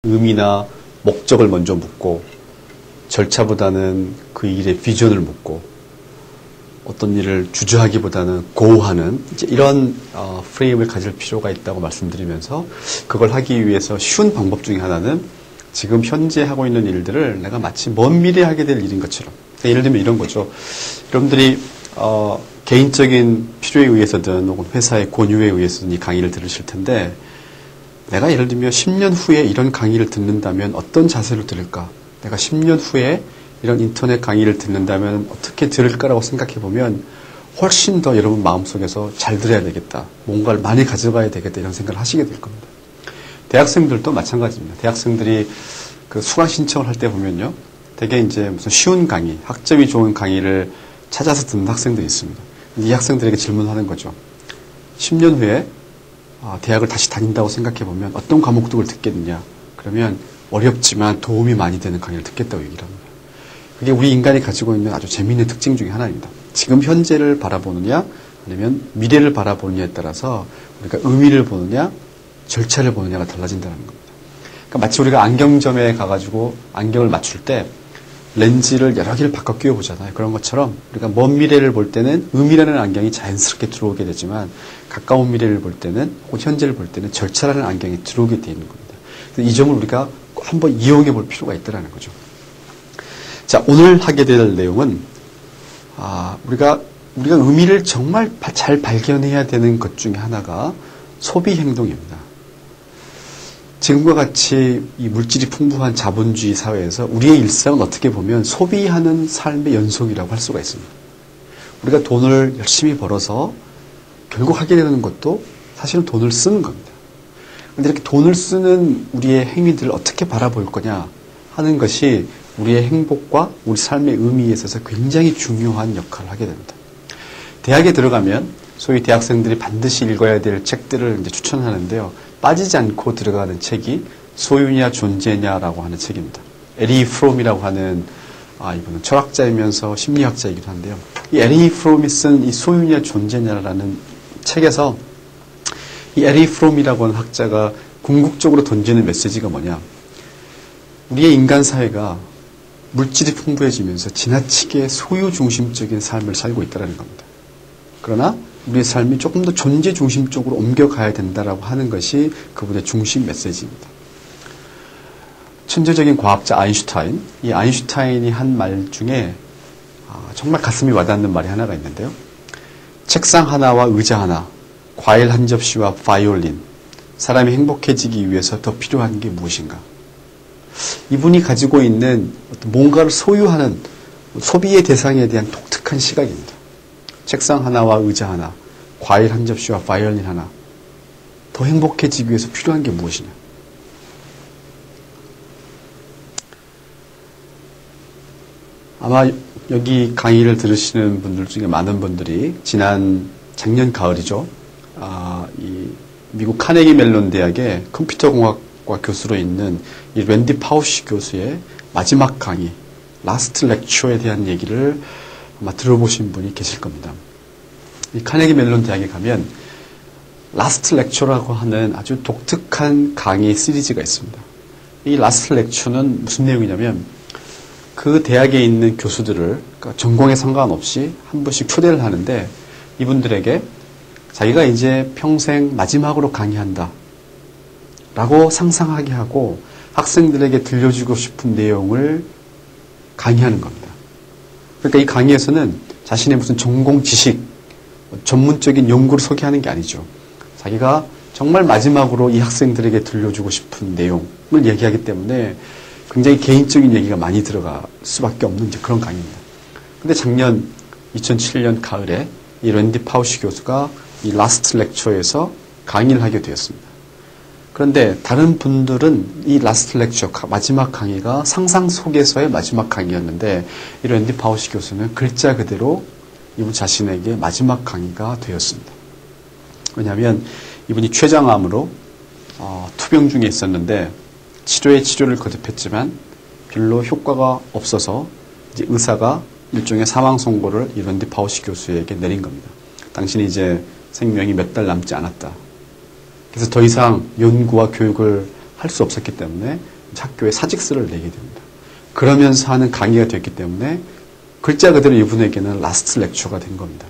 의미나 목적을 먼저 묻고 절차보다는 그 일의 비전을 묻고 어떤 일을 주저하기보다는 고하는 이제 이런 프레임을 가질 필요가 있다고 말씀드리면서 그걸 하기 위해서 쉬운 방법 중에 하나는 지금 현재 하고 있는 일들을 내가 마치 먼 미래에 하게 될 일인 것처럼, 예를 들면 이런 거죠. 여러분들이 개인적인 필요에 의해서든 혹은 회사의 권유에 의해서든 이 강의를 들으실 텐데, 내가 예를 들면 10년 후에 이런 강의를 듣는다면 어떤 자세로 들을까? 내가 10년 후에 이런 인터넷 강의를 듣는다면 어떻게 들을까라고 생각해 보면 훨씬 더 여러분 마음속에서 잘 들어야 되겠다, 뭔가를 많이 가져가야 되겠다, 이런 생각을 하시게 될 겁니다. 대학생들도 마찬가지입니다. 대학생들이 그 수강 신청을 할 때 보면요, 되게 이제 무슨 쉬운 강의, 학점이 좋은 강의를 찾아서 듣는 학생들이 있습니다. 이 학생들에게 질문하는 거죠. 10년 후에 대학을 다시 다닌다고 생각해 보면 어떤 과목들을 듣겠느냐? 그러면 어렵지만 도움이 많이 되는 강의를 듣겠다고 얘기를 합니다. 그게 우리 인간이 가지고 있는 아주 재미있는 특징 중에 하나입니다. 지금 현재를 바라보느냐 아니면 미래를 바라보느냐에 따라서 우리가 의미를 보느냐 절차를 보느냐가 달라진다는 겁니다. 그러니까 마치 우리가 안경점에 가가지고 안경을 맞출 때 렌즈를 여러 개를 바꿔 끼워보잖아요. 그런 것처럼 우리가 먼 미래를 볼 때는 의미라는 안경이 자연스럽게 들어오게 되지만 가까운 미래를 볼 때는 혹은 현재를 볼 때는 절차라는 안경이 들어오게 되어 있는 겁니다. 이 점을 우리가 한번 이용해 볼 필요가 있다는 거죠. 자, 오늘 하게 될 내용은 우리가 의미를 정말 잘 발견해야 되는 것 중에 하나가 소비 행동입니다. 지금과 같이 이 물질이 풍부한 자본주의 사회에서 우리의 일상은 어떻게 보면 소비하는 삶의 연속이라고 할 수가 있습니다. 우리가 돈을 열심히 벌어서 결국 하게 되는 것도 사실은 돈을 쓰는 겁니다. 그런데 이렇게 돈을 쓰는 우리의 행위들을 어떻게 바라볼 거냐 하는 것이 우리의 행복과 우리 삶의 의미에 있어서 굉장히 중요한 역할을 하게 됩니다. 대학에 들어가면 소위 대학생들이 반드시 읽어야 될 책들을 이제 추천하는데요. 빠지지 않고 들어가는 책이 소유냐 존재냐라고 하는 책입니다. 에리 프롬이라고 하는 이분은 철학자이면서 심리학자이기도 한데요. 이 에리 프롬이 쓴 이 소유냐 존재냐라는 책에서 이 에리 프롬이라고 하는 학자가 궁극적으로 던지는 메시지가 뭐냐? 우리의 인간 사회가 물질이 풍부해지면서 지나치게 소유 중심적인 삶을 살고 있다는 겁니다. 그러나 우리의 삶이 조금 더 존재 중심적으로 옮겨가야 된다라고 하는 것이 그분의 중심 메시지입니다. 천재적인 과학자 아인슈타인, 이 아인슈타인이 한 말 중에 정말 가슴이 와닿는 말이 하나가 있는데요. 책상 하나와 의자 하나, 과일 한 접시와 바이올린, 사람이 행복해지기 위해서 더 필요한 게 무엇인가? 이분이 가지고 있는 뭔가를 소유하는 소비의 대상에 대한 독특한 시각입니다. 책상 하나와 의자 하나, 과일 한 접시와 바이올린 하나, 더 행복해지기 위해서 필요한 게 무엇이냐? 아마 여기 강의를 들으시는 분들 중에 많은 분들이 작년 가을이죠. 이 미국 카네기 멜론 대학의 컴퓨터공학과 교수로 있는 이 랜디 파우시 교수의 마지막 강의, 라스트 렉처에 대한 얘기를 아마 들어보신 분이 계실 겁니다. 이 카네기 멜론 대학에 가면 라스트 렉처라고 하는 아주 독특한 강의 시리즈가 있습니다. 이 라스트 렉처는 무슨 내용이냐면 그 대학에 있는 교수들을 그러니까 전공에 상관없이 한 번씩 초대를 하는데 이분들에게 자기가 이제 평생 마지막으로 강의한다 라고 상상하게 하고 학생들에게 들려주고 싶은 내용을 강의하는 겁니다. 그러니까 이 강의에서는 자신의 무슨 전공 지식, 전문적인 연구를 소개하는 게 아니죠. 자기가 정말 마지막으로 이 학생들에게 들려주고 싶은 내용을 얘기하기 때문에 굉장히 개인적인 얘기가 많이 들어갈 수밖에 없는 그런 강의입니다. 근데 작년 2007년 가을에 이 랜디 파우시 교수가 이 라스트 렉처에서 강의를 하게 되었습니다. 그런데 다른 분들은 이 라스트 렉처, 마지막 강의가 상상 속에서의 마지막 강의였는데 이 랜디 파우시 교수는 글자 그대로 이분 자신에게 마지막 강의가 되었습니다. 왜냐하면 이분이 췌장암으로 투병 중에 있었는데 치료를 거듭했지만 별로 효과가 없어서 이제 의사가 일종의 사망 선고를 이 랜디 파우시 교수에게 내린 겁니다. 당신이 이제 생명이 몇 달 남지 않았다. 그래서 더 이상 연구와 교육을 할 수 없었기 때문에 학교에 사직서를 내게 됩니다. 그러면서 하는 강의가 됐기 때문에 글자 그대로 이분에게는 라스트 렉처가 된 겁니다.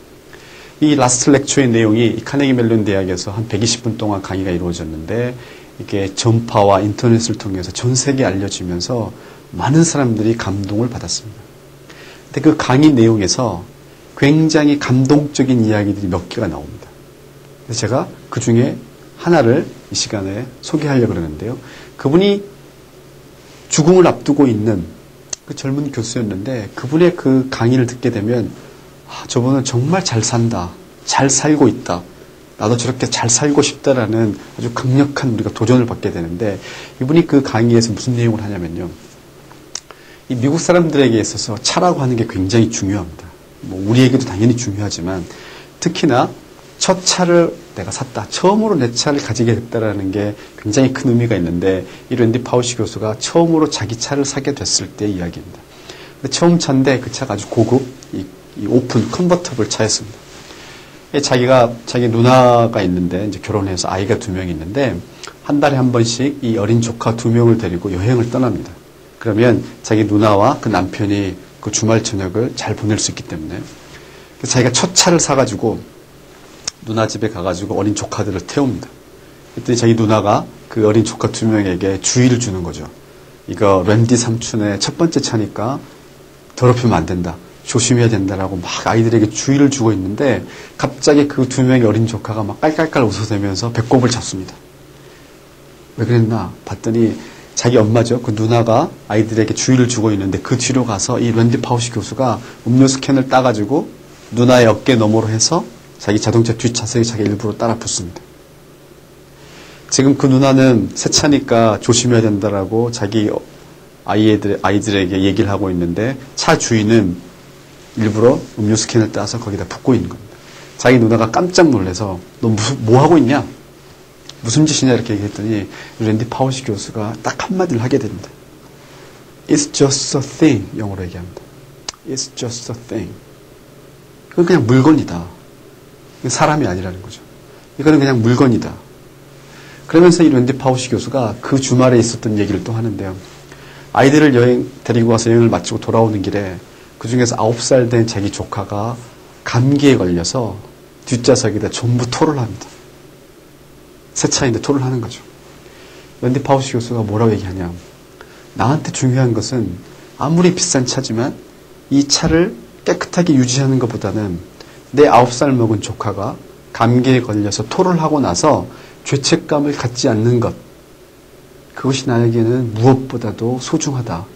이 라스트 렉처의 내용이 카네기 멜론 대학에서 한 120분 동안 강의가 이루어졌는데 이게 전파와 인터넷을 통해서 전 세계에 알려지면서 많은 사람들이 감동을 받았습니다. 근데 그 강의 내용에서 굉장히 감동적인 이야기들이 몇 개가 나옵니다. 그래서 제가 그 중에 하나를 이 시간에 소개하려고 그러는데요. 그분이 죽음을 앞두고 있는 그 젊은 교수였는데 그분의 그 강의를 듣게 되면 저분은 정말 잘 산다. 잘 살고 있다. 나도 저렇게 잘 살고 싶다라는 아주 강력한 우리가 도전을 받게 되는데 이분이 그 강의에서 무슨 내용을 하냐면요. 이 미국 사람들에게 있어서 차라고 하는 게 굉장히 중요합니다. 뭐 우리에게도 당연히 중요하지만 특히나 첫 차를 내가 샀다. 처음으로 내 차를 가지게 됐다라는 게 굉장히 큰 의미가 있는데 이 랜디 파우시 교수가 처음으로 자기 차를 사게 됐을 때의 이야기입니다. 근데 처음 차인데 그 차가 아주 고급 이 오픈 컨버터블 차였습니다. 자기가 자기 누나가 있는데 이제 결혼해서 아이가 2명이 있는데 한 달에 한 번씩 이 어린 조카 2명을 데리고 여행을 떠납니다. 그러면 자기 누나와 그 남편이 그 주말 저녁을 잘 보낼 수 있기 때문에 그래서 자기가 첫 차를 사가지고 누나 집에 가가지고 어린 조카들을 태웁니다. 그랬더니 자기 누나가 그 어린 조카 2명에게 주의를 주는 거죠. 이거 랜디 삼촌의 첫 번째 차니까 더럽히면 안 된다. 조심해야 된다라고 막 아이들에게 주의를 주고 있는데 갑자기 그 2명의 어린 조카가 막 깔깔깔 웃어대면서 배꼽을 잡습니다. 왜 그랬나 봤더니 자기 엄마죠. 그 누나가 아이들에게 주의를 주고 있는데 그 뒤로 가서 이 랜디 파우시 교수가 음료수 캔을 따가지고 누나의 어깨 너머로 해서 자기 자동차 뒷차석에 자기 일부러 따라 붙습니다. 지금 그 누나는 새 차니까 조심해야 된다라고 자기 아이들에게 얘기를 하고 있는데 차 주인은 일부러 음료수 캔을 따서 거기다 붓고 있는 겁니다. 자기 누나가 깜짝 놀라서 너 뭐 하고 있냐? 무슨 짓이냐 이렇게 얘기했더니 랜디 파우시 교수가 딱 한마디를 하게 됩니다. It's just a thing. 영어로 얘기합니다. It's just a thing. 그건 그냥 물건이다. 사람이 아니라는 거죠. 이거는 그냥 물건이다. 그러면서 이 랜디 파우시 교수가 그 주말에 있었던 얘기를 또 하는데요. 아이들을 데리고 와서 여행을 마치고 돌아오는 길에 그 중에서 9살 된 자기 조카가 감기에 걸려서 뒷좌석에다 전부 토를 합니다. 새 차인데 토를 하는 거죠. 랜디 파우시 교수가 뭐라고 얘기하냐. 나한테 중요한 것은 아무리 비싼 차지만 이 차를 깨끗하게 유지하는 것보다는 내 9살 먹은 조카가 감기에 걸려서 토를 하고 나서 죄책감을 갖지 않는 것. 그것이 나에게는 무엇보다도 소중하다.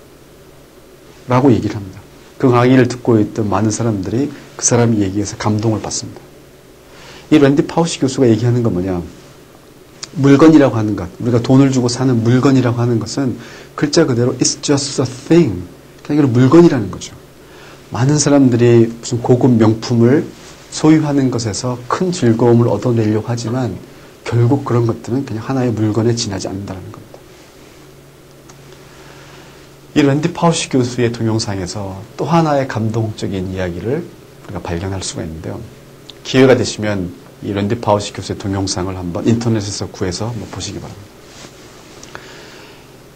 라고 얘기를 합니다. 그 강의를 듣고 있던 많은 사람들이 그 사람의 얘기에서 감동을 받습니다. 이 랜디 파우시 교수가 얘기하는 건 뭐냐. 물건이라고 하는 것, 우리가 돈을 주고 사는 물건이라고 하는 것은 글자 그대로 It's just a thing. 그냥 이건 물건이라는 거죠. 많은 사람들이 무슨 고급 명품을 소유하는 것에서 큰 즐거움을 얻어내려고 하지만 결국 그런 것들은 그냥 하나의 물건에 지나지 않는다는 겁니다. 이 랜디 파우시 교수의 동영상에서 또 하나의 감동적인 이야기를 우리가 발견할 수가 있는데요. 기회가 되시면 이 랜디 파우시 교수의 동영상을 한번 인터넷에서 구해서 한번 보시기 바랍니다.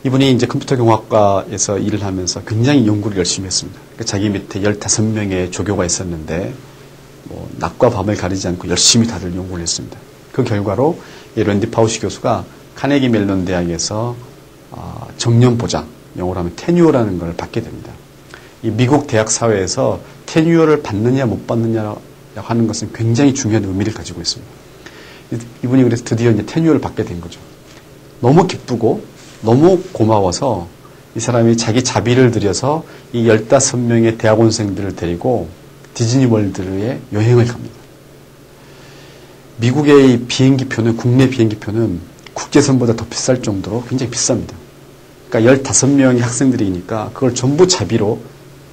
이분이 이제 컴퓨터 공학과에서 일을 하면서 굉장히 연구를 열심히 했습니다. 그러니까 자기 밑에 15명의 조교가 있었는데 낮과 밤을 가리지 않고 열심히 다들 연구를 했습니다. 그 결과로 이 랜디 파우시 교수가 카네기 멜론 대학에서 정년 보장, 영어로 하면 테뉴어라는 걸 받게 됩니다. 이 미국 대학 사회에서 테뉴어를 받느냐 못 받느냐라고 하는 것은 굉장히 중요한 의미를 가지고 있습니다. 이분이 그래서 드디어 이제 테뉴어를 받게 된 거죠. 너무 기쁘고 너무 고마워서 이 사람이 자기 자비를 들여서 이 15명의 대학원생들을 데리고 디즈니 월드에 여행을 갑니다. 미국의 비행기표는, 국내 비행기표는 국제선보다 더 비쌀 정도로 굉장히 비쌉니다. 그러니까 15명의 학생들이니까 그걸 전부 자비로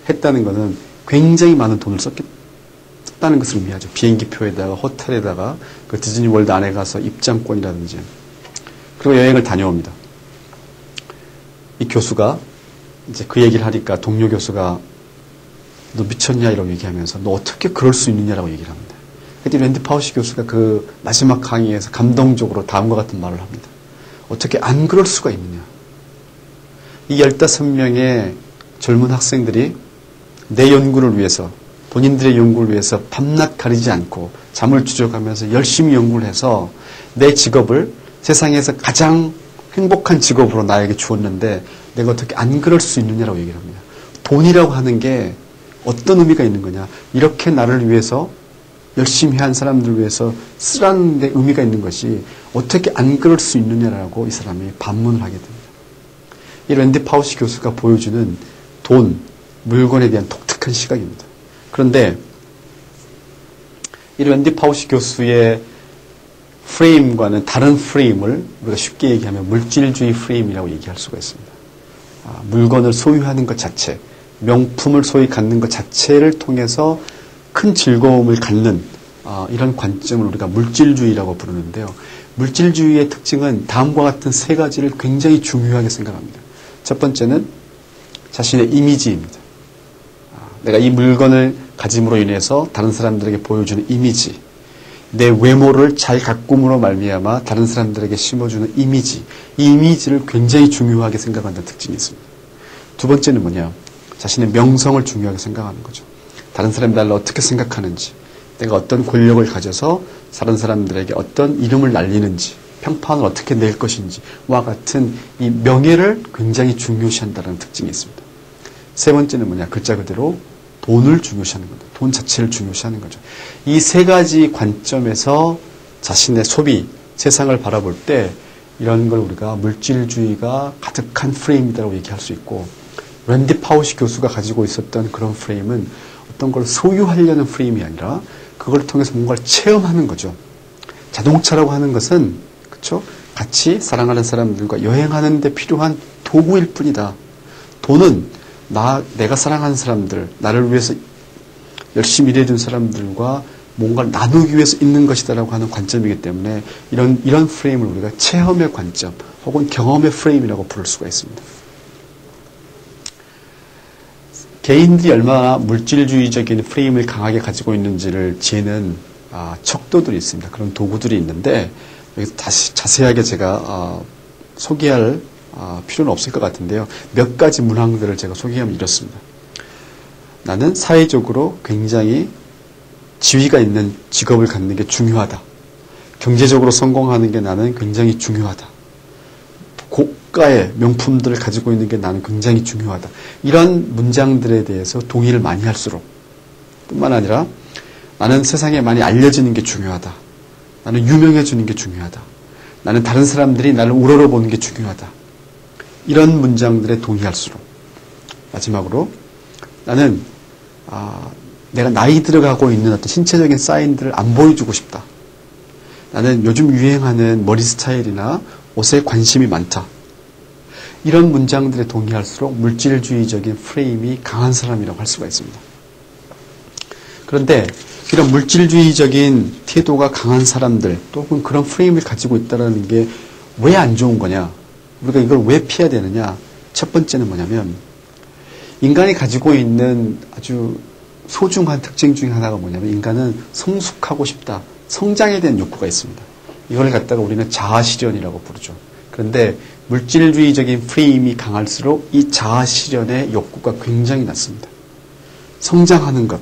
했다는 것은 굉장히 많은 돈을 썼다는 것을 의미하죠. 비행기표에다가 호텔에다가 그 디즈니 월드 안에 가서 입장권이라든지. 그리고 여행을 다녀옵니다. 이 교수가 이제 그 얘기를 하니까 동료 교수가 너 미쳤냐 이라고 얘기하면서 너 어떻게 그럴 수 있느냐라고 얘기를 합니다. 그때 랜디 파우시 교수가 그 마지막 강의에서 감동적으로 다음과 같은 말을 합니다. 어떻게 안 그럴 수가 있느냐. 이 15명의 젊은 학생들이 내 연구를 위해서, 본인들의 연구를 위해서 밤낮 가리지 않고 잠을 추적하면서 열심히 연구를 해서 내 직업을 세상에서 가장 행복한 직업으로 나에게 주었는데 내가 어떻게 안 그럴 수 있느냐라고 얘기를 합니다. 돈이라고 하는 게 어떤 의미가 있는 거냐. 이렇게 나를 위해서 열심히 한 사람들을 위해서 쓰라는 데 의미가 있는 것이 어떻게 안 그럴 수 있느냐라고 이 사람이 반문을 하게 됩니다. 이 랜디 파우시 교수가 보여주는 돈, 물건에 대한 독특한 시각입니다. 그런데 이 랜디 파우시 교수의 프레임과는 다른 프레임을 우리가 쉽게 얘기하면 물질주의 프레임이라고 얘기할 수가 있습니다. 물건을 소유하는 것 자체, 명품을 소위 갖는 것 자체를 통해서 큰 즐거움을 갖는 이런 관점을 우리가 물질주의라고 부르는데요. 물질주의의 특징은 다음과 같은 세 가지를 굉장히 중요하게 생각합니다. 첫 번째는 자신의 이미지입니다. 내가 이 물건을 가짐으로 인해서 다른 사람들에게 보여주는 이미지, 내 외모를 잘 가꿈으로 말미암아 다른 사람들에게 심어주는 이미지, 이 이미지를 굉장히 중요하게 생각한다는 특징이 있습니다. 두 번째는 뭐냐? 자신의 명성을 중요하게 생각하는 거죠. 다른 사람이 나를 어떻게 생각하는지, 내가 어떤 권력을 가져서 다른 사람들에게 어떤 이름을 날리는지, 평판을 어떻게 낼 것인지와 같은 이 명예를 굉장히 중요시한다는 특징이 있습니다. 세 번째는 뭐냐? 글자 그대로 돈을 중요시하는 겁니다. 돈 자체를 중요시하는 거죠. 이 세 가지 관점에서 자신의 소비, 세상을 바라볼 때 이런 걸 우리가 물질주의가 가득한 프레임이라고 얘기할 수 있고, 랜디 파우시 교수가 가지고 있었던 그런 프레임은 어떤 걸 소유하려는 프레임이 아니라 그걸 통해서 뭔가를 체험하는 거죠. 자동차라고 하는 것은 그렇죠? 같이 사랑하는 사람들과 여행하는 데 필요한 도구일 뿐이다. 돈은 내가 사랑하는 사람들, 나를 위해서 열심히 일해준 사람들과 뭔가를 나누기 위해서 있는 것이다라고 하는 관점이기 때문에 이런 프레임을 우리가 체험의 관점 혹은 경험의 프레임이라고 부를 수가 있습니다. 개인들이 얼마나 물질주의적인 프레임을 강하게 가지고 있는지를 재는 척도들이 있습니다. 그런 도구들이 있는데 여기서 다시 자세하게 제가 소개할 필요는 없을 것 같은데요. 몇 가지 문항들을 제가 소개하면 이렇습니다. 나는 사회적으로 굉장히 지위가 있는 직업을 갖는 게 중요하다. 경제적으로 성공하는 게 나는 굉장히 중요하다. 고가의 명품들을 가지고 있는 게 나는 굉장히 중요하다. 이런 문장들에 대해서 동의를 많이 할수록 뿐만 아니라 나는 세상에 많이 알려지는 게 중요하다. 나는 유명해지는 게 중요하다. 나는 다른 사람들이 나를 우러러보는 게 중요하다. 이런 문장들에 동의할수록 마지막으로 나는 내가 나이 들어가고 있는 어떤 신체적인 사인들을 안 보여주고 싶다. 나는 요즘 유행하는 머리 스타일이나 옷에 관심이 많다. 이런 문장들에 동의할수록 물질주의적인 프레임이 강한 사람이라고 할 수가 있습니다. 그런데 이런 물질주의적인 태도가 강한 사람들 또는 그런 프레임을 가지고 있다는 게 왜 안 좋은 거냐? 우리가 이걸 왜 피해야 되느냐? 첫 번째는 뭐냐면 인간이 가지고 있는 아주 소중한 특징 중에 하나가 뭐냐면 인간은 성숙하고 싶다. 성장에 대한 욕구가 있습니다. 이걸 갖다가 우리는 자아실현이라고 부르죠. 그런데 물질주의적인 프레임이 강할수록 이 자아실현의 욕구가 굉장히 낮습니다. 성장하는 것,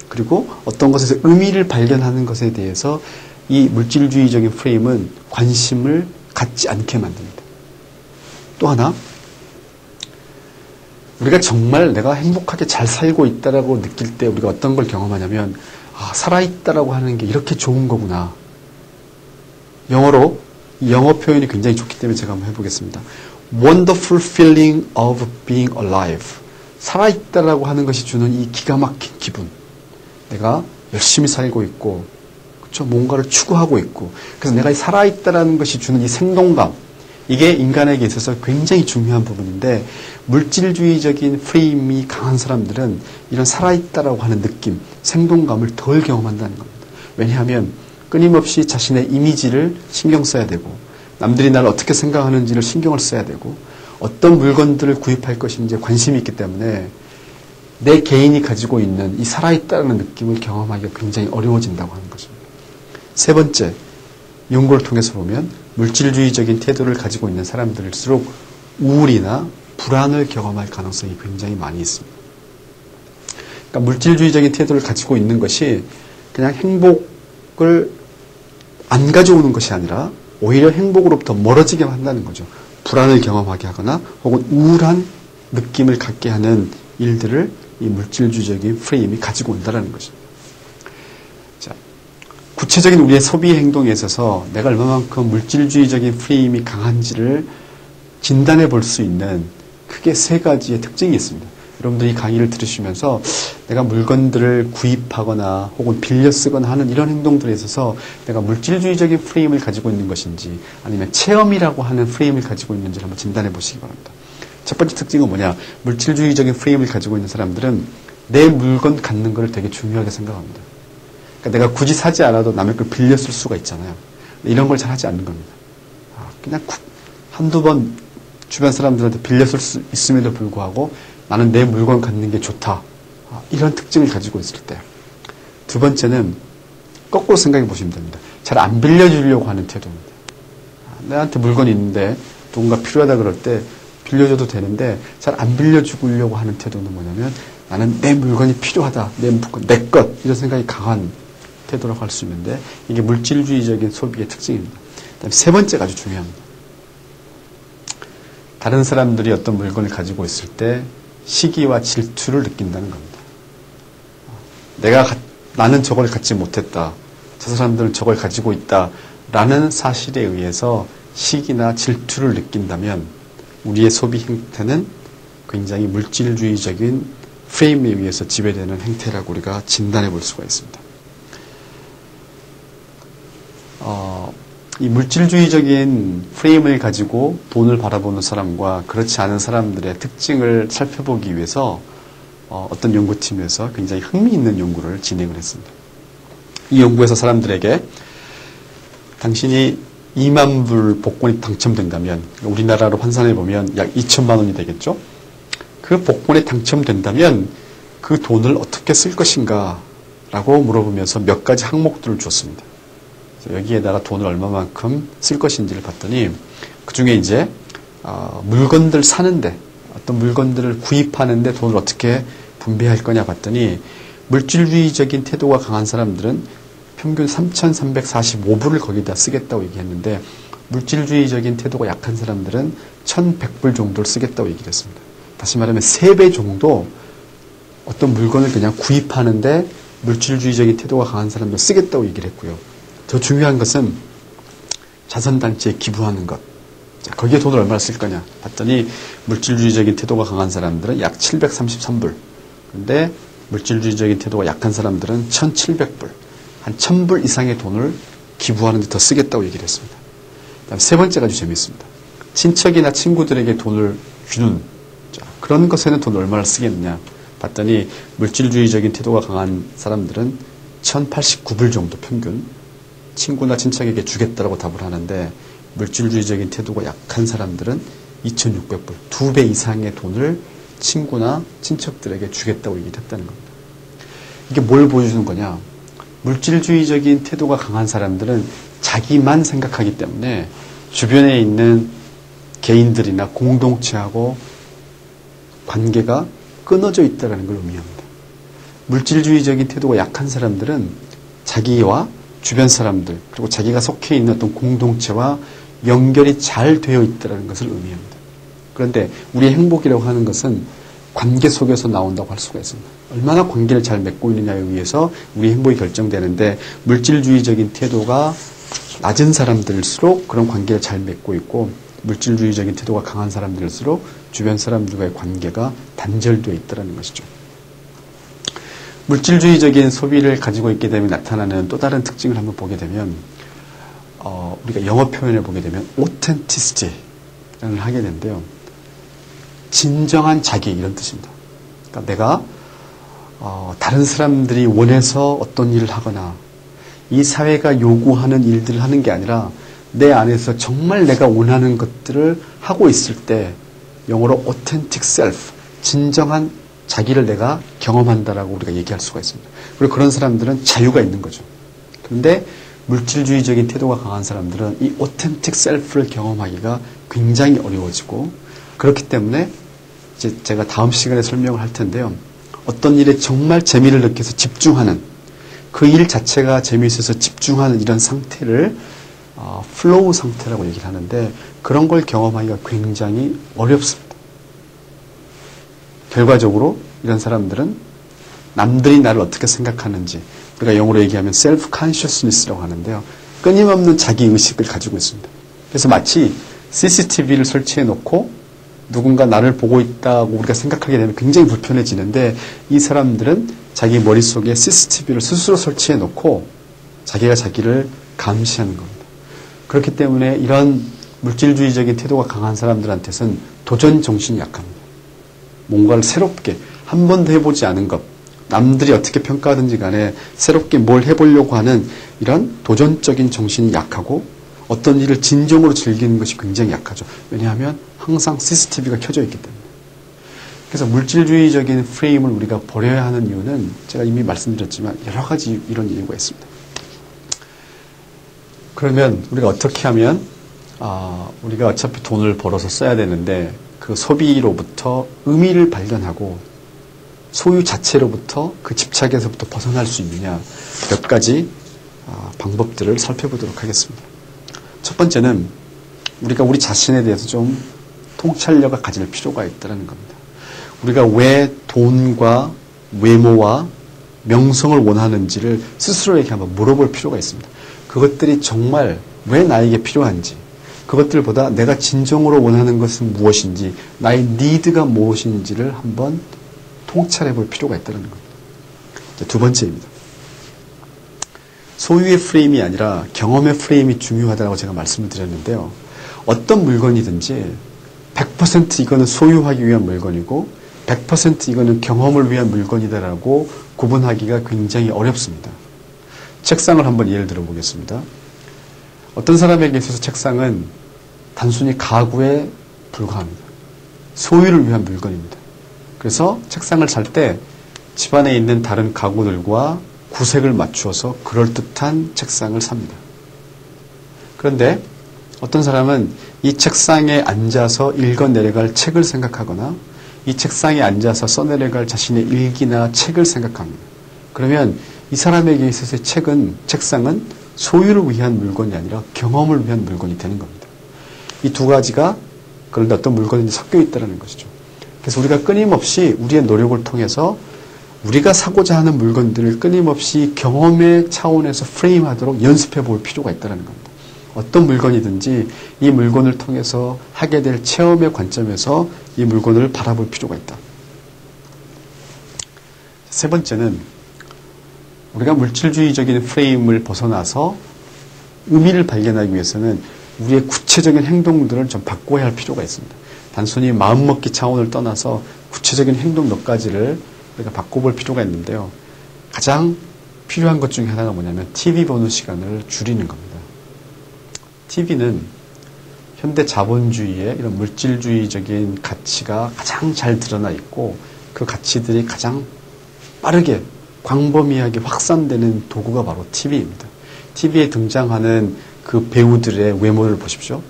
그리고 어떤 것에서 의미를 발견하는 것에 대해서 이 물질주의적인 프레임은 관심을 갖지 않게 만듭니다. 또 하나, 우리가 정말 내가 행복하게 잘 살고 있다라고 느낄 때 우리가 어떤 걸 경험하냐면 살아있다라고 하는 게 이렇게 좋은 거구나. 영어로 이 영어 표현이 굉장히 좋기 때문에 제가 한번 해보겠습니다. Wonderful feeling of being alive. 살아있다라고 하는 것이 주는 이 기가 막힌 기분. 내가 열심히 살고 있고, 그렇죠? 뭔가를 추구하고 있고, 그래서 내가 살아있다라는 것이 주는 이 생동감. 이게 인간에게 있어서 굉장히 중요한 부분인데 물질주의적인 프레임이 강한 사람들은 이런 살아있다라고 하는 느낌, 생동감을 덜 경험한다는 겁니다. 왜냐하면 끊임없이 자신의 이미지를 신경 써야 되고 남들이 나를 어떻게 생각하는지를 신경을 써야 되고 어떤 물건들을 구입할 것인지에 관심이 있기 때문에 내 개인이 가지고 있는 이 살아있다는 느낌을 경험하기가 굉장히 어려워진다고 하는 것입니다. 세 번째, 연구를 통해서 보면 물질주의적인 태도를 가지고 있는 사람들일수록 우울이나 불안을 경험할 가능성이 굉장히 많이 있습니다. 그러니까 물질주의적인 태도를 가지고 있는 것이 그냥 행복을 안 가져오는 것이 아니라 오히려 행복으로부터 멀어지게 한다는 거죠. 불안을 경험하게 하거나 혹은 우울한 느낌을 갖게 하는 일들을 이 물질주의적인 프레임이 가지고 온다는 것입니다. 자, 구체적인 우리의 소비 행동에 있어서 내가 얼마만큼 물질주의적인 프레임이 강한지를 진단해 볼 수 있는 크게 3가지의 특징이 있습니다. 여러분들이 강의를 들으시면서 내가 물건들을 구입하거나 혹은 빌려 쓰거나 하는 이런 행동들에 있어서 내가 물질주의적인 프레임을 가지고 있는 것인지 아니면 체험이라고 하는 프레임을 가지고 있는지를 한번 진단해 보시기 바랍니다. 첫 번째 특징은 뭐냐? 물질주의적인 프레임을 가지고 있는 사람들은 내 물건 갖는 걸 되게 중요하게 생각합니다. 그러니까 내가 굳이 사지 않아도 남의 걸 빌려 쓸 수가 있잖아요. 이런 걸 잘 하지 않는 겁니다. 그냥 한두 번 주변 사람들한테 빌려 쓸 수 있음에도 불구하고 나는 내 물건 갖는 게 좋다. 이런 특징을 가지고 있을 때. 두 번째는 거꾸로 생각해 보시면 됩니다. 잘 안 빌려주려고 하는 태도입니다. 내한테 물건이 있는데 누군가 필요하다 그럴 때 빌려줘도 되는데 잘 안 빌려주려고 하는 태도는 뭐냐면 나는 내 물건이 필요하다. 내 물건, 내 것. 이런 생각이 강한 태도라고 할 수 있는데 이게 물질주의적인 소비의 특징입니다. 그다음에 세 번째가 아주 중요합니다. 다른 사람들이 어떤 물건을 가지고 있을 때 시기와 질투를 느낀다는 겁니다. 나는 저걸 갖지 못했다. 저 사람들은 저걸 가지고 있다. 라는 사실에 의해서 시기나 질투를 느낀다면 우리의 소비 행태는 굉장히 물질주의적인 프레임에 의해서 지배되는 행태라고 우리가 진단해 볼 수가 있습니다. 이 물질주의적인 프레임을 가지고 돈을 바라보는 사람과 그렇지 않은 사람들의 특징을 살펴보기 위해서 어떤 연구팀에서 굉장히 흥미있는 연구를 진행을 했습니다. 이 연구에서 사람들에게 당신이 2만 불 복권이 당첨된다면 우리나라로 환산해 보면 약 2천만 원이 되겠죠. 그 복권에 당첨된다면 그 돈을 어떻게 쓸 것인가 라고 물어보면서 몇 가지 항목들을 줬습니다. 여기에다가 돈을 얼마만큼 쓸 것인지를 봤더니 그 중에 이제 물건들 사는데 어떤 물건들을 구입하는데 돈을 어떻게 분배할 거냐 봤더니 물질주의적인 태도가 강한 사람들은 평균 3,345불을 거기다 쓰겠다고 얘기했는데 물질주의적인 태도가 약한 사람들은 1,100불 정도를 쓰겠다고 얘기를 했습니다. 다시 말하면 3배 정도 어떤 물건을 그냥 구입하는데 물질주의적인 태도가 강한 사람들 쓰겠다고 얘기를 했고요. 더 중요한 것은 자선단체에 기부하는 것. 자, 거기에 돈을 얼마나 쓸 거냐 봤더니 물질주의적인 태도가 강한 사람들은 약 733불. 근데 물질주의적인 태도가 약한 사람들은 1,700불. 한 1,000불 이상의 돈을 기부하는 데 더 쓰겠다고 얘기를 했습니다. 그다음 세 번째가 아주 재미있습니다. 친척이나 친구들에게 돈을 주는 그런 것에는 돈을 얼마나 쓰겠느냐 봤더니 물질주의적인 태도가 강한 사람들은 1,089불 정도 평균 친구나 친척에게 주겠다라고 답을 하는데 물질주의적인 태도가 약한 사람들은 2,600불, 2배 이상의 돈을 친구나 친척들에게 주겠다고 얘기를 했다는 겁니다. 이게 뭘 보여주는 거냐? 물질주의적인 태도가 강한 사람들은 자기만 생각하기 때문에 주변에 있는 개인들이나 공동체하고 관계가 끊어져 있다는 걸 의미합니다. 물질주의적인 태도가 약한 사람들은 자기와 주변 사람들 그리고 자기가 속해 있는 어떤 공동체와 연결이 잘 되어 있다는 것을 의미합니다. 그런데 우리의 행복이라고 하는 것은 관계 속에서 나온다고 할 수가 있습니다. 얼마나 관계를 잘 맺고 있느냐에 의해서 우리의 행복이 결정되는데 물질주의적인 태도가 낮은 사람들일수록 그런 관계를 잘 맺고 있고 물질주의적인 태도가 강한 사람들일수록 주변 사람들과의 관계가 단절되어 있다는 것이죠. 물질주의적인 소비를 가지고 있게 되면 나타나는 또 다른 특징을 한번 보게 되면 우리가 영어 표현을 보게 되면 authenticity를 하게 되는데요. 진정한 자기 이런 뜻입니다. 그러니까 내가 다른 사람들이 원해서 어떤 일을 하거나 이 사회가 요구하는 일들을 하는 게 아니라 내 안에서 정말 내가 원하는 것들을 하고 있을 때 영어로 authentic self, 진정한 자기를 내가 경험한다라고 우리가 얘기할 수가 있습니다. 그리고 그런 사람들은 자유가 있는 거죠. 그런데 물질주의적인 태도가 강한 사람들은 이 오텐틱 셀프를 경험하기가 굉장히 어려워지고, 그렇기 때문에 이제 제가 다음 시간에 설명을 할 텐데요. 어떤 일에 정말 재미를 느껴서 집중하는, 그 일 자체가 재미있어서 집중하는 이런 상태를 플로우 상태라고 얘기를 하는데, 그런 걸 경험하기가 굉장히 어렵습니다. 결과적으로 이런 사람들은 남들이 나를 어떻게 생각하는지, 우리가 영어로 얘기하면 셀프 컨셔스니스라고 하는데요. 끊임없는 자기 의식을 가지고 있습니다. 그래서 마치 CCTV를 설치해 놓고 누군가 나를 보고 있다고 우리가 생각하게 되면 굉장히 불편해지는데, 이 사람들은 자기 머릿속에 CCTV를 스스로 설치해 놓고 자기가 자기를 감시하는 겁니다. 그렇기 때문에 이런 물질주의적인 태도가 강한 사람들한테는 도전 정신이 약합니다. 뭔가를 새롭게 한 번도 해보지 않은 것, 남들이 어떻게 평가하든지 간에 새롭게 뭘 해보려고 하는 이런 도전적인 정신이 약하고, 어떤 일을 진정으로 즐기는 것이 굉장히 약하죠. 왜냐하면 항상 CCTV가 켜져 있기 때문에. 그래서 물질주의적인 프레임을 우리가 버려야 하는 이유는 제가 이미 말씀드렸지만 여러 가지 이런 이유가 있습니다. 그러면 우리가 어떻게 하면 우리가 어차피 돈을 벌어서 써야 되는데 그 소비로부터 의미를 발견하고 소유 자체로부터 그 집착에서부터 벗어날 수 있느냐, 몇 가지 방법들을 살펴보도록 하겠습니다. 첫 번째는 우리가 우리 자신에 대해서 좀 통찰력을 가질 필요가 있다는 겁니다. 우리가 왜 돈과 외모와 명성을 원하는지를 스스로에게 한번 물어볼 필요가 있습니다. 그것들이 정말 왜 나에게 필요한지, 그것들보다 내가 진정으로 원하는 것은 무엇인지, 나의 니드가 무엇인지를 한번 통찰해 볼 필요가 있다는 겁니다. 두 번째입니다. 소유의 프레임이 아니라 경험의 프레임이 중요하다고 제가 말씀을 드렸는데요. 어떤 물건이든지 100% 이거는 소유하기 위한 물건이고 100% 이거는 경험을 위한 물건이다라고 구분하기가 굉장히 어렵습니다. 책상을 한번 예를 들어 보겠습니다. 어떤 사람에게 있어서 책상은 단순히 가구에 불과합니다. 소유를 위한 물건입니다. 그래서 책상을 살 때 집안에 있는 다른 가구들과 구색을 맞추어서 그럴듯한 책상을 삽니다. 그런데 어떤 사람은 이 책상에 앉아서 읽어내려갈 책을 생각하거나 이 책상에 앉아서 써내려갈 자신의 일기나 책을 생각합니다. 그러면 이 사람에게 있어서의 책상은 소유를 위한 물건이 아니라 경험을 위한 물건이 되는 겁니다. 이 두 가지가 그런데 어떤 물건이 섞여 있다는 것이죠. 그래서 우리가 끊임없이 우리의 노력을 통해서 우리가 사고자 하는 물건들을 끊임없이 경험의 차원에서 프레임하도록 연습해 볼 필요가 있다는 겁니다. 어떤 물건이든지 이 물건을 통해서 하게 될 체험의 관점에서 이 물건을 바라볼 필요가 있다. 세 번째는 우리가 물질주의적인 프레임을 벗어나서 의미를 발견하기 위해서는 우리의 구체적인 행동들을 좀 바꿔야 할 필요가 있습니다. 단순히 마음먹기 차원을 떠나서 구체적인 행동 몇 가지를 우리가 바꿔볼 필요가 있는데요. 가장 필요한 것 중에 하나가 뭐냐면 TV 보는 시간을 줄이는 겁니다. TV는 현대 자본주의의 이런 물질주의적인 가치가 가장 잘 드러나 있고 그 가치들이 가장 빠르게 광범위하게 확산되는 도구가 바로 TV입니다. TV에 등장하는 그 배우들의 외모를 보십시오.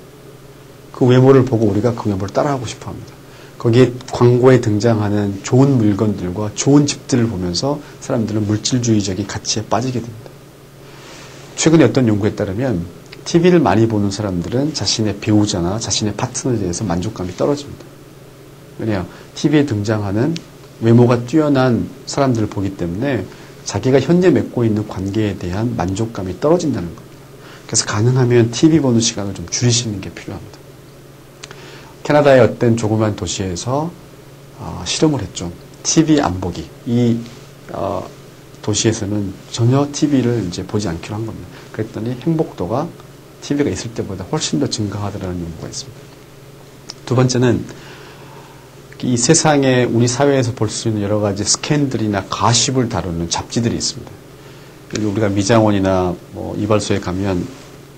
그 외모를 보고 우리가 그 외모를 따라하고 싶어 합니다. 거기에 광고에 등장하는 좋은 물건들과 좋은 집들을 보면서 사람들은 물질주의적인 가치에 빠지게 됩니다. 최근에 어떤 연구에 따르면 TV를 많이 보는 사람들은 자신의 배우자나 자신의 파트너에 대해서 만족감이 떨어집니다. 왜냐? TV에 등장하는 외모가 뛰어난 사람들을 보기 때문에 자기가 현재 맺고 있는 관계에 대한 만족감이 떨어진다는 겁니다. 그래서 가능하면 TV 보는 시간을 좀 줄이시는 게 필요합니다. 캐나다의 어떤 조그만 도시에서 실험을 했죠. TV 안 보기. 이 도시에서는 전혀 TV를 이제 보지 않기로 한 겁니다. 그랬더니 행복도가 TV가 있을 때보다 훨씬 더 증가하더라는 연구가 있습니다. 두 번째는 이 세상에 우리 사회에서 볼 수 있는 여러 가지 스캔들이나 가십을 다루는 잡지들이 있습니다. 우리가 미장원이나 이발소에 가면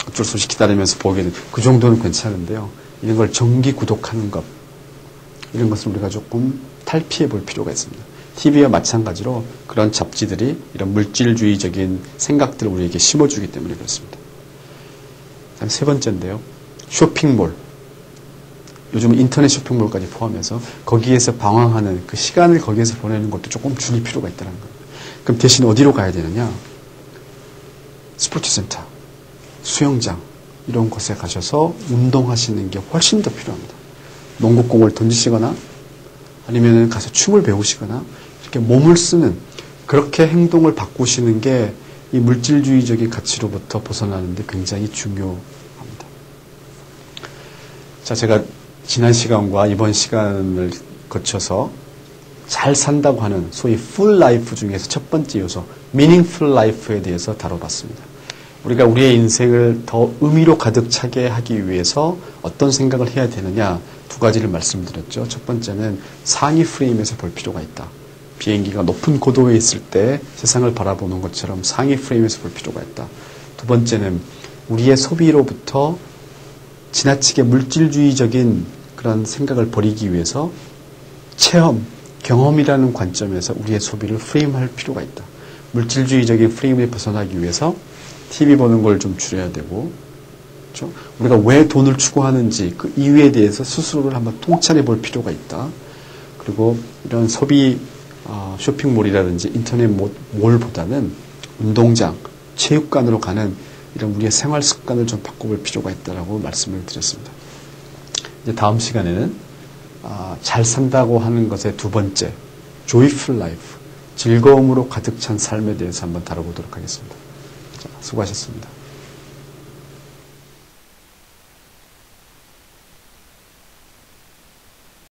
어쩔 수 없이 기다리면서 보게 되는 그 정도는 괜찮은데요. 이런 걸 정기 구독하는 것, 이런 것을 우리가 조금 탈피해 볼 필요가 있습니다. TV와 마찬가지로 그런 잡지들이 이런 물질주의적인 생각들을 우리에게 심어주기 때문에 그렇습니다. 다음 세 번째인데요. 쇼핑몰. 요즘은 인터넷 쇼핑몰까지 포함해서 거기에서 방황하는 그 시간을 거기에서 보내는 것도 조금 줄일 필요가 있다는 거예요. 그럼 대신 어디로 가야 되느냐? 스포츠 센터, 수영장 이런 곳에 가셔서 운동하시는 게 훨씬 더 필요합니다. 농구공을 던지시거나 아니면 가서 춤을 배우시거나 이렇게 몸을 쓰는 그렇게 행동을 바꾸시는 게 이 물질주의적인 가치로부터 벗어나는데 굉장히 중요합니다. 자, 제가 지난 시간과 이번 시간을 거쳐서 잘 산다고 하는 소위 full life 중에서 첫 번째 요소, meaningful life에 대해서 다뤄봤습니다. 우리가 우리의 인생을 더 의미로 가득 차게 하기 위해서 어떤 생각을 해야 되느냐 두 가지를 말씀드렸죠. 첫 번째는 상위 프레임에서 볼 필요가 있다. 비행기가 높은 고도에 있을 때 세상을 바라보는 것처럼 상위 프레임에서 볼 필요가 있다. 두 번째는 우리의 소비로부터 지나치게 물질주의적인 그런 생각을 버리기 위해서 체험, 경험이라는 관점에서 우리의 소비를 프레임할 필요가 있다. 물질주의적인 프레임에 벗어나기 위해서 TV 보는 걸 좀 줄여야 되고, 그렇죠? 우리가 왜 돈을 추구하는지 그 이유에 대해서 스스로를 한번 통찰해 볼 필요가 있다. 그리고 이런 소비 쇼핑몰이라든지 인터넷 몰보다는 운동장, 체육관으로 가는 이런 우리의 생활 습관을 좀 바꿔볼 필요가 있다라고 말씀을 드렸습니다. 이제 다음 시간에는 잘 산다고 하는 것의 두 번째, joyful life, 즐거움으로 가득 찬 삶에 대해서 한번 다뤄보도록 하겠습니다. 자, 수고하셨습니다.